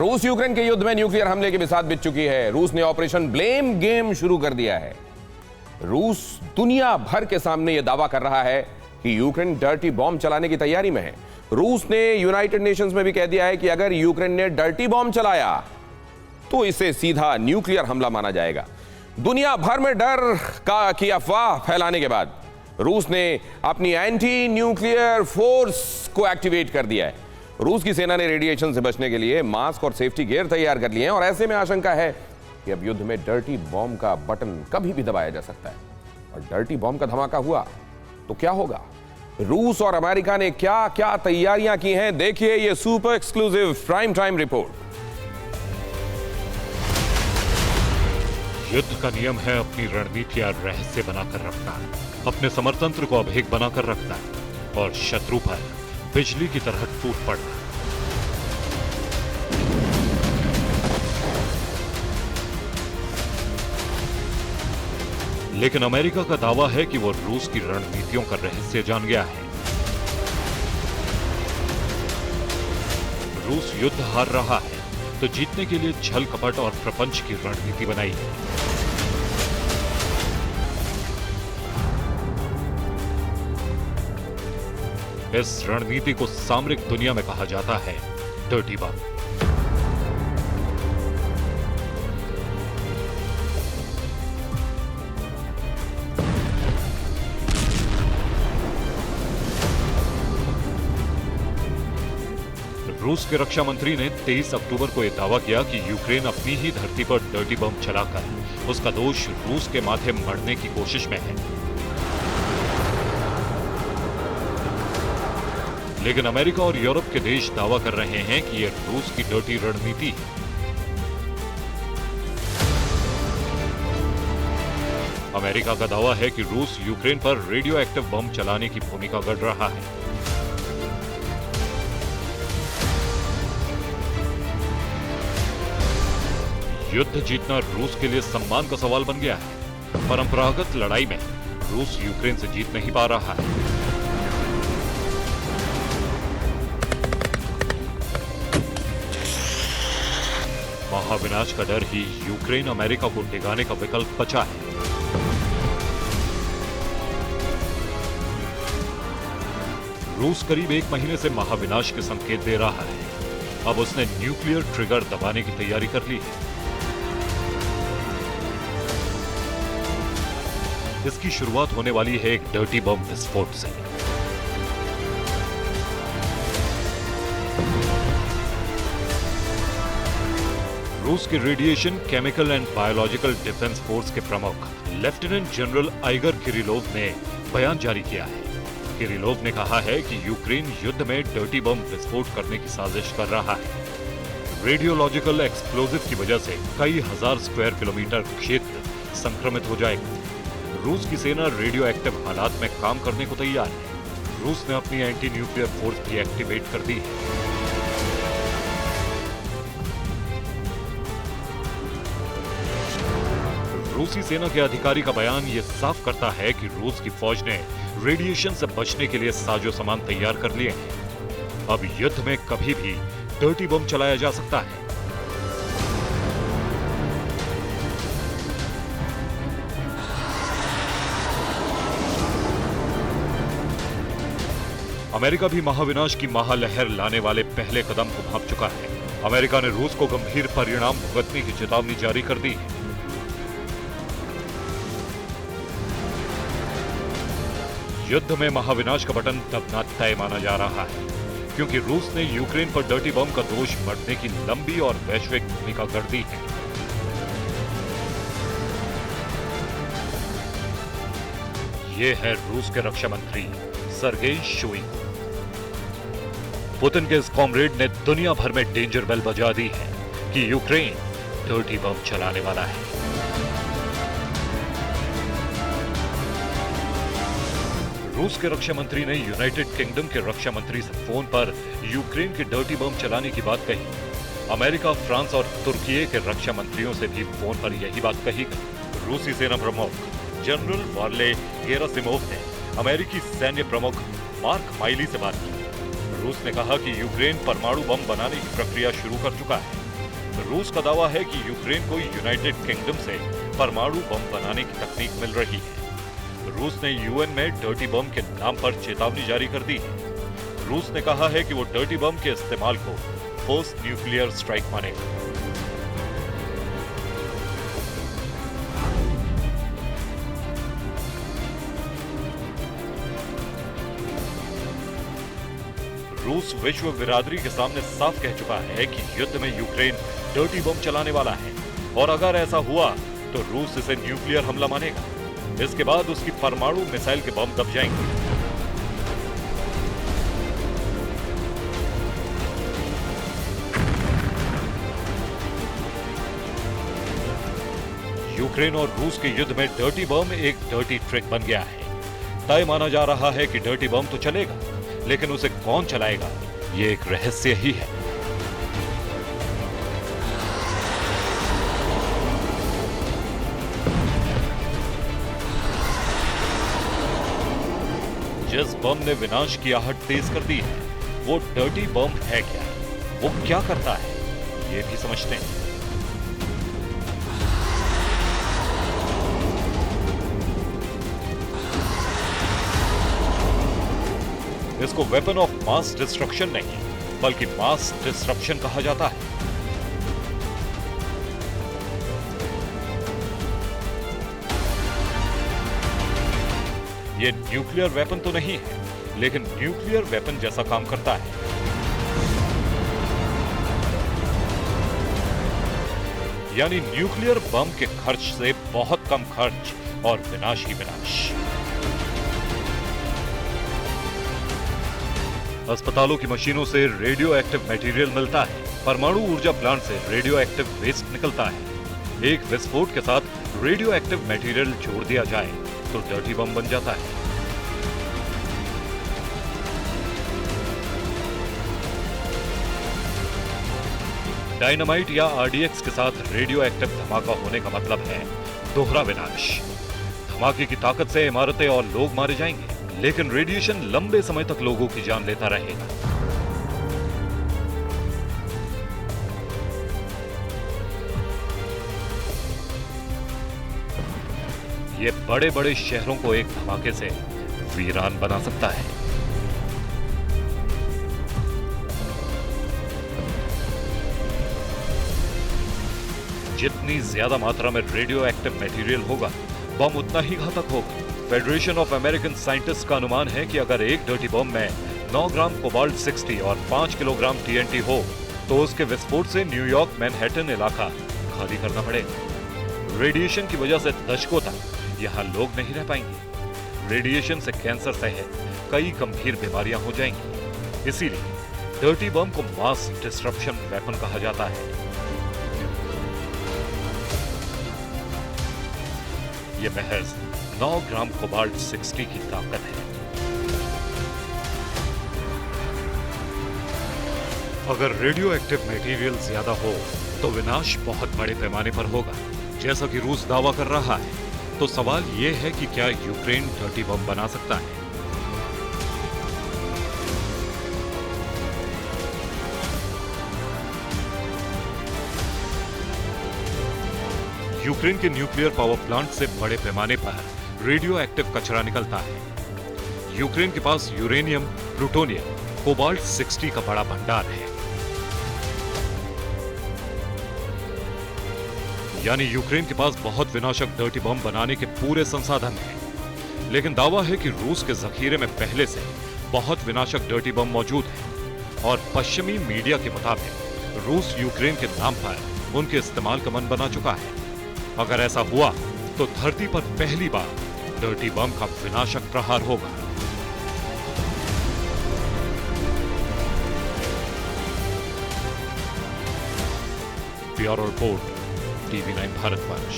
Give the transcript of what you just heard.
रूस यूक्रेन के युद्ध में न्यूक्लियर हमले की बिसात बिछ चुकी है। रूस ने ऑपरेशन ब्लेम गेम शुरू कर दिया है। रूस दुनिया भर के सामने यह दावा कर रहा है कि यूक्रेन डर्टी बॉम्ब चलाने की तैयारी में है। रूस ने यूनाइटेड नेशंस में भी कह दिया है कि अगर यूक्रेन ने डर्टी बॉम्ब चलाया तो इसे सीधा न्यूक्लियर हमला माना जाएगा। दुनिया भर में डर की अफवाह फैलाने के बाद रूस ने अपनी एंटी न्यूक्लियर फोर्स को एक्टिवेट कर दिया है। रूस की सेना ने रेडिएशन से बचने के लिए मास्क और सेफ्टी गियर तैयार कर लिए हैं और ऐसे में आशंका है कि अब युद्ध में डर्टी बॉम्ब का बटन कभी भी दबाया जा सकता है। और डर्टी बॉम्ब का धमाका हुआ तो क्या होगा? रूस और अमेरिका ने क्या क्या तैयारियां की हैं, देखिए ये super exclusive prime time report. युद्ध का नियम है अपनी रणनीति या रहस्य बनाकर रखना, अपने समरतंत्र को अभेद बनाकर रखना और शत्रु पर बिजली की तरह टूट पड़ना। लेकिन अमेरिका का दावा है कि वो रूस की रणनीतियों का रहस्य जान गया है। रूस युद्ध हार रहा है तो जीतने के लिए छल कपट और प्रपंच की रणनीति बनाई है। इस रणनीति को सामरिक दुनिया में कहा जाता है डर्टी बॉम्ब। रूस के रक्षा मंत्री ने 23 अक्टूबर को यह दावा किया कि यूक्रेन अपनी ही धरती पर डर्टी बम चलाकर उसका दोष रूस के माथे मढ़ने की कोशिश में है। लेकिन अमेरिका और यूरोप के देश दावा कर रहे हैं कि यह रूस की डर्टी रणनीति है। अमेरिका का दावा है कि रूस यूक्रेन पर रेडियो एक्टिव बम चलाने की भूमिका गढ़ रहा है। युद्ध जीतना रूस के लिए सम्मान का सवाल बन गया है। परंपरागत लड़ाई में रूस यूक्रेन से जीत नहीं पा रहा है। महाविनाश का डर ही यूक्रेन अमेरिका को डिगाने का विकल्प बचा है। रूस करीब 1 महीने से महाविनाश के संकेत दे रहा है। अब उसने न्यूक्लियर ट्रिगर दबाने की तैयारी कर ली है। इसकी शुरुआत होने वाली है एक डर्टी बम विस्फोट से। रूस के radiation, chemical and biological defence force के प्रमुख लेफ्टिनेंट जनरल आइगर किरिलोव ने बयान जारी किया है। किरिलोव ने कहा है कि यूक्रेन युद्ध में डर्टी बम विस्फोट करने की साजिश कर रहा है। रेडियोलॉजिकल एक्सप्लोजिव की वजह से कई हजार स्क्वायर किलोमीटर क्षेत्र संक्रमित हो जाएगा। रूस की सेना रेडियो एक्टिव हालात में काम करने को तैयार है। रूस ने अपनी एंटी न्यूक्लियर फोर्स भी एक्टिवेट कर दी है। रूसी सेना के अधिकारी का बयान यह साफ करता है कि रूस की फौज ने रेडिएशन से बचने के लिए साजो सामान तैयार कर लिए हैं। अब युद्ध में कभी भी डर्टी बम चलाया जा सकता है। अमेरिका भी महाविनाश की महालहर लाने वाले पहले कदम को भांप चुका है। अमेरिका ने रूस को गंभीर परिणाम भुगतने की चेतावनी जारी कर दी है। युद्ध में महाविनाश का बटन दबना तय माना जा रहा है, क्योंकि रूस ने यूक्रेन पर डर्टी बम का दोष मढ़ने की लंबी और वैश्विक भूमिका गढ़ दी है। ये है रूस के रक्षा मंत्री सर्गेई शोइगु। पुतिन के इस कॉमरेड ने दुनिया भर में डेंजर बेल बजा दी है कि यूक्रेन डर्टी बम चलाने वाला है। रूस के रक्षा मंत्री ने यूनाइटेड किंगडम के रक्षा मंत्री से फोन पर यूक्रेन के डर्टी बम चलाने की बात कही। अमेरिका, फ्रांस और तुर्की के रक्षा मंत्रियों से भी फोन पर यही बात कही गई। रूसी सेना प्रमुख जनरल वार्ले गेरासिमोव ने अमेरिकी सैन्य प्रमुख मार्क माइली से बात की। रूस ने कहा कि यूक्रेन परमाणु बम बनाने की प्रक्रिया शुरू कर चुका है। रूस का दावा है कि यूक्रेन को यूनाइटेड किंगडम से परमाणु बम बनाने की तकनीक मिल रही है। रूस ने यूएन में डर्टी बम के नाम पर चेतावनी जारी कर दी है। रूस ने कहा है कि वो डर्टी बम के इस्तेमाल को पोस्ट न्यूक्लियर स्ट्राइक मानेगा। रूस विश्व बिरादरी के सामने साफ कह चुका है कि युद्ध में यूक्रेन डर्टी बम चलाने वाला है और अगर ऐसा हुआ तो रूस इसे न्यूक्लियर हमला मानेगा। इसके बाद उसकी परमाणु मिसाइल के बम दब जाएंगे। यूक्रेन और रूस के युद्ध में डर्टी बम एक डर्टी ट्रिक बन गया है। तय माना जा रहा है कि डर्टी बम तो चलेगा, लेकिन उसे कौन चलाएगा ये एक रहस्य ही है। जिस बम ने विनाश की आहट तेज कर दी है, वो डर्टी बम है क्या? वो क्या करता है, ये भी समझते हैं। इसको वेपन ऑफ मास डिस्ट्रक्शन नहीं, बल्कि मास डिस्ट्रप्शन कहा जाता है। यह न्यूक्लियर वेपन तो नहीं है, लेकिन न्यूक्लियर वेपन जैसा काम करता है। यानी न्यूक्लियर बम के खर्च से बहुत कम खर्च और विनाश ही विनाश। अस्पतालों की मशीनों से रेडियो एक्टिव मटेरियल मिलता है। परमाणु ऊर्जा प्लांट से रेडियो एक्टिव वेस्ट निकलता है। एक विस्फोट के साथ रेडियो एक्टिव मटेरियल जोड़ दिया जाए तो डर्टी बम बन जाता है। डायनामाइट या आरडीएक्स के साथ रेडियो एक्टिव धमाका होने का मतलब है दोहरा विनाश। धमाके की ताकत से इमारतें और लोग मारे जाएंगे, लेकिन रेडिएशन लंबे समय तक लोगों की जान लेता रहेगा। ये बड़े बड़े शहरों को एक धमाके से वीरान बना सकता है। जितनी ज्यादा मात्रा में रेडियो एक्टिव मटेरियल होगा, बम उतना ही घातक होगा। फेडरेशन ऑफ अमेरिकन साइंटिस्ट का अनुमान है कि अगर एक डर्टी बम में 9 ग्राम कोबाल्ट 60 और 5 किलोग्राम टीएनटी हो, तो उसके विस्फोट से न्यूयॉर्क मैनहट्टन इलाका खाली करना पड़ेगा। रेडिएशन की वजह से दशकों तक यहां लोग नहीं रह पाएंगे। रेडिएशन से कैंसर सहित कई गंभीर बीमारियां हो जाएंगी। इसीलिए डर्टी बम को मास डिस्ट्रप्शन वेपन कहा जाता है। यह महज 9 ग्राम कोबाल्ट 60 की ताकत है। अगर रेडियो एक्टिव मटेरियल ज्यादा हो तो विनाश बहुत बड़े पैमाने पर होगा, जैसा कि रूस दावा कर रहा है। तो सवाल यह है कि क्या यूक्रेन डर्टी बम बना सकता है? यूक्रेन के न्यूक्लियर पावर प्लांट से बड़े पैमाने पर रेडियो एक्टिव कचरा निकलता है। यूक्रेन के पास यूरेनियम, प्लूटोनियम, कोबाल्ट 60 का बड़ा भंडार है। यानी यूक्रेन के पास बहुत विनाशक डर्टी बम बनाने के पूरे संसाधन हैं। लेकिन दावा है कि रूस के जखीरे में पहले से बहुत विनाशक डर्टी बम मौजूद है और पश्चिमी मीडिया के मुताबिक रूस यूक्रेन के नाम पर उनके इस्तेमाल का मन बना चुका है। अगर ऐसा हुआ तो धरती पर पहली बार डर्टी बम का विनाशक प्रहार होगा। Bureau report, TV9 Bharatvarsh.